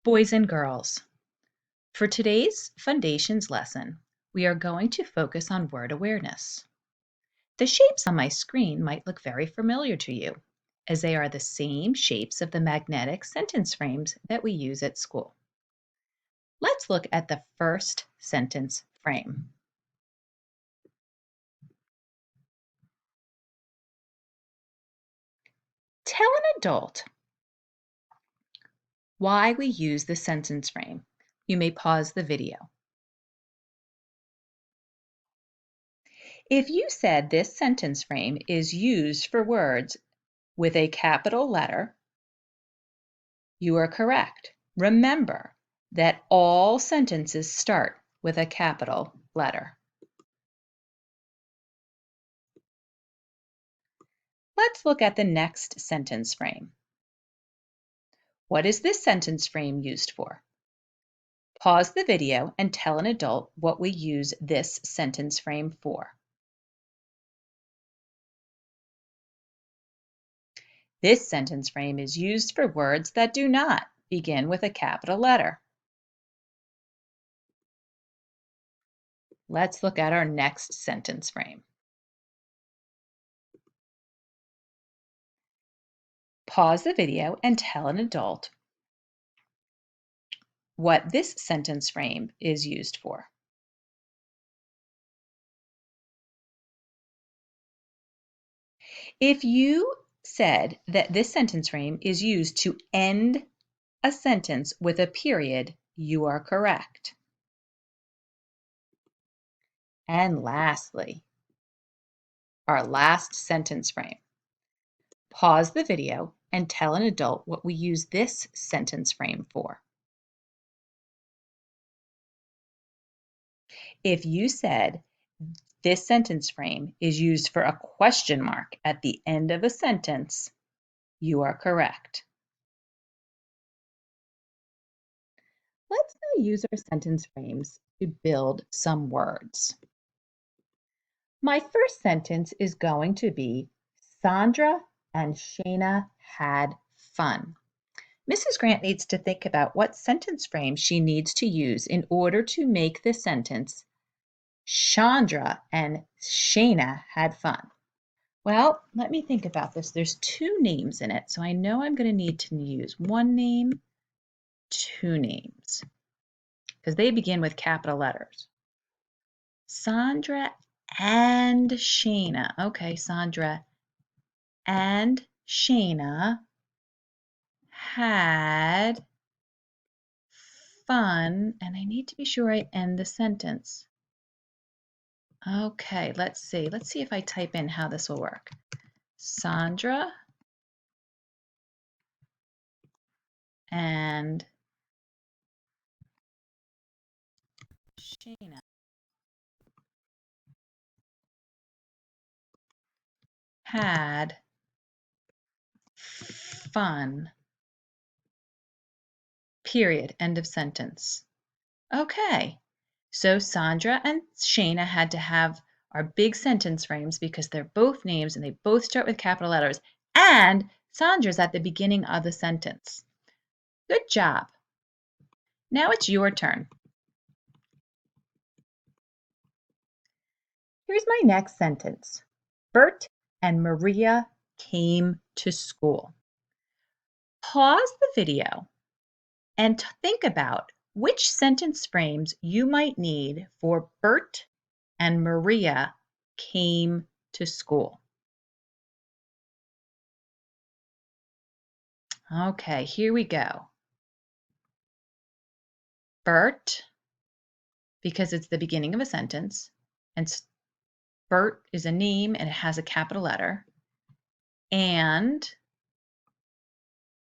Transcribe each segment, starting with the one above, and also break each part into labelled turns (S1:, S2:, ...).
S1: Boys and girls, for today's Foundations lesson, we are going to focus on word awareness. The shapes on my screen might look very familiar to you, as they are the same shapes of the magnetic sentence frames that we use at school. Let's look at the first sentence frame. Tell an adult why we use the sentence frame. You may pause the video. If you said this sentence frame is used for words with a capital letter, you are correct. Remember that all sentences start with a capital letter. Let's look at the next sentence frame. What is this sentence frame used for? Pause the video and tell an adult what we use this sentence frame for. This sentence frame is used for words that do not begin with a capital letter. Let's look at our next sentence frame. Pause the video and tell an adult what this sentence frame is used for. If you said that this sentence frame is used to end a sentence with a period, you are correct. And lastly, our last sentence frame. Pause the video and tell an adult what we use this sentence frame for. If you said this sentence frame is used for a question mark at the end of a sentence, you are correct. Let's now use our sentence frames to build some words. My first sentence is going to be, Sandra and Shayna had fun. Mrs. Grant needs to think about what sentence frame she needs to use in order to make the sentence, Chandra and Shayna had fun. Well, let me think about this. There's two names in it, so I know I'm going to need to use one name, two names, because they begin with capital letters. Sandra and Shayna. Okay, Sandra and Shayna had fun, and I need to be sure I end the sentence. Okay, let's see. Let's see if I type in how this will work. Sandra and Shayna had fun. Period. End of sentence. Okay, so Sandra and Shayna had to have our big sentence frames because they're both names and they both start with capital letters, and Sandra's at the beginning of the sentence. Good job. Now it's your turn. Here's my next sentence. Bert and Maria came to school. Pause the video and think about which sentence frames you might need for Bert and Maria came to school. Okay, here we go. Bert, because it's the beginning of a sentence, and Bert is a name and it has a capital letter. And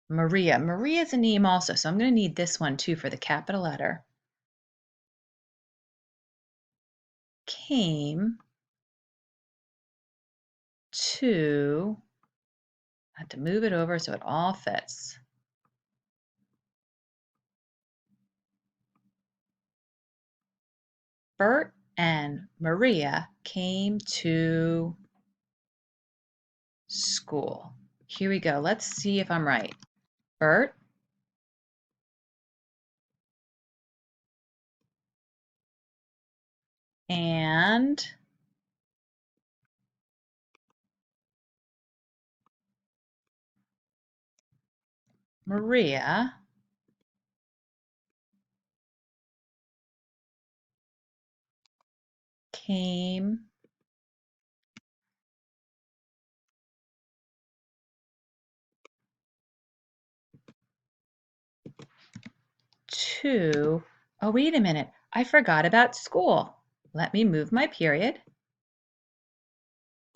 S1: Maria. Maria is a name also, so I'm going to need this one too for the capital letter. Came to, I have to move it over so it all fits. Bert and Maria came to school. Here we go. Let's see if I'm right. Bert and Maria came to, oh, wait a minute, I forgot about school. Let me move my period.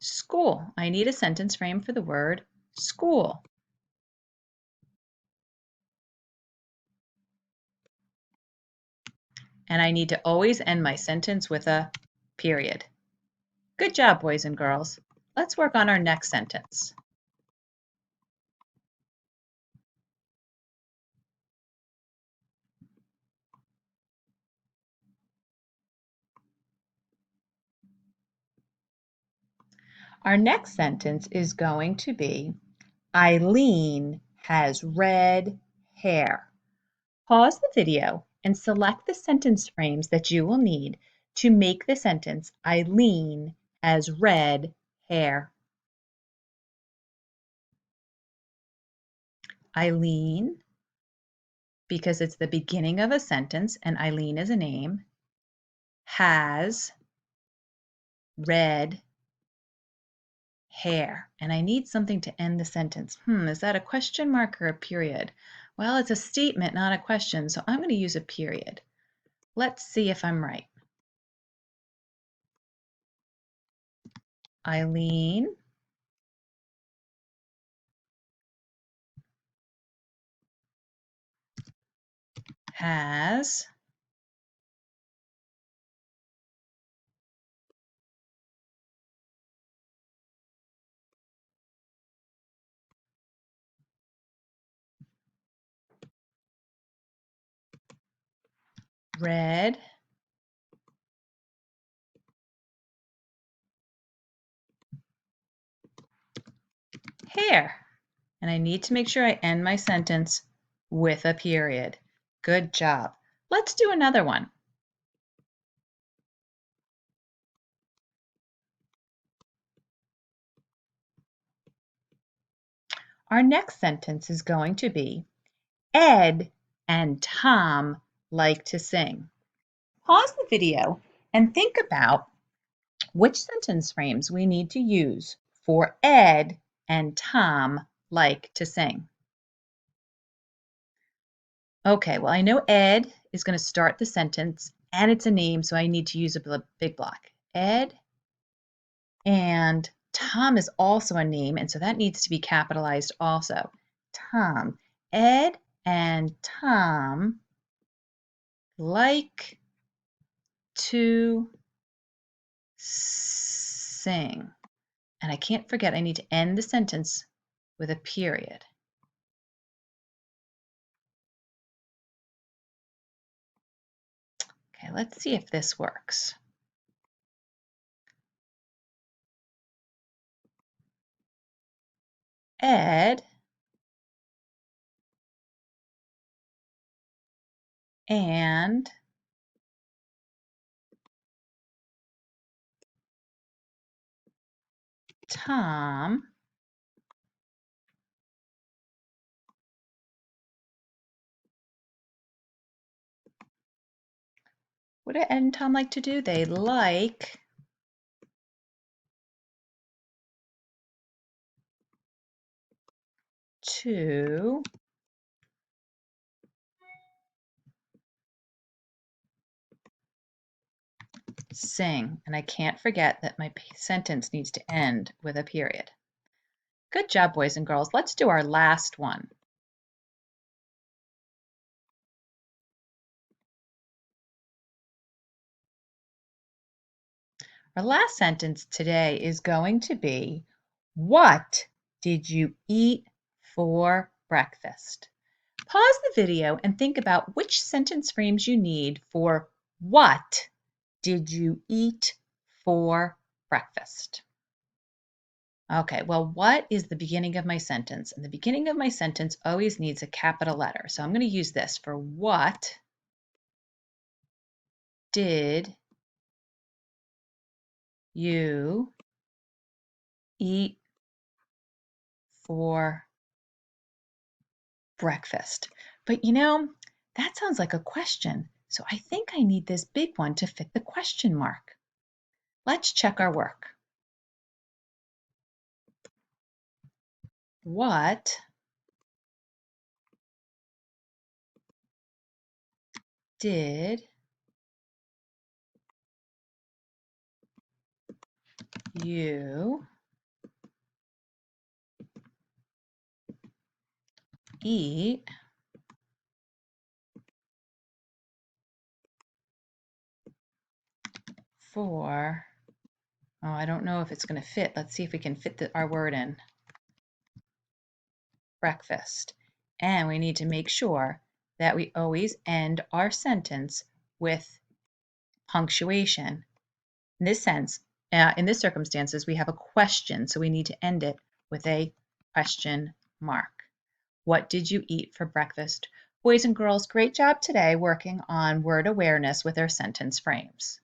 S1: School. I need a sentence frame for the word school. And I need to always end my sentence with a period. Good job, boys and girls. Let's work on our next sentence. Our next sentence is going to be, Eileen has red hair. Pause the video and select the sentence frames that you will need to make the sentence, Eileen has red hair. Eileen, because it's the beginning of a sentence and Eileen is a name, has red hair. And I need something to end the sentence. Is that a question mark or a period? Well, it's a statement, not a question, so I'm going to use a period. Let's see if I'm right. Eileen has red hair. And I need to make sure I end my sentence with a period. Good job. Let's do another one. Our next sentence is going to be, Ed and Tom like to sing. Pause the video and think about which sentence frames we need to use for Ed and Tom like to sing. Okay, well, I know Ed is going to start the sentence and it's a name, so I need to use a big block. Ed and Tom is also a name, and so that needs to be capitalized also. Tom. Ed and Tom like to sing. And I can't forget, I need to end the sentence with a period. Okay, let's see if this works. Ed and Tom what do Ed and Tom like to do? They like to sing. And I can't forget that my sentence needs to end with a period. Good job, boys and girls. Let's do our last one. Our last sentence today is going to be, what did you eat for breakfast? Pause the video and think about which sentence frames you need for what did you eat for breakfast? Okay, well, what is the beginning of my sentence? And the beginning of my sentence always needs a capital letter. So I'm going to use this for what did you eat for breakfast? But that sounds like a question. So I think I need this big one to fit the question mark. Let's check our work. What did you eat for, oh, I don't know if it's going to fit. Let's see if we can fit our word in. Breakfast. And we need to make sure that we always end our sentence with punctuation. In this circumstances, we have a question, so we need to end it with a question mark. What did you eat for breakfast? Boys and girls, great job today working on word awareness with our sentence frames.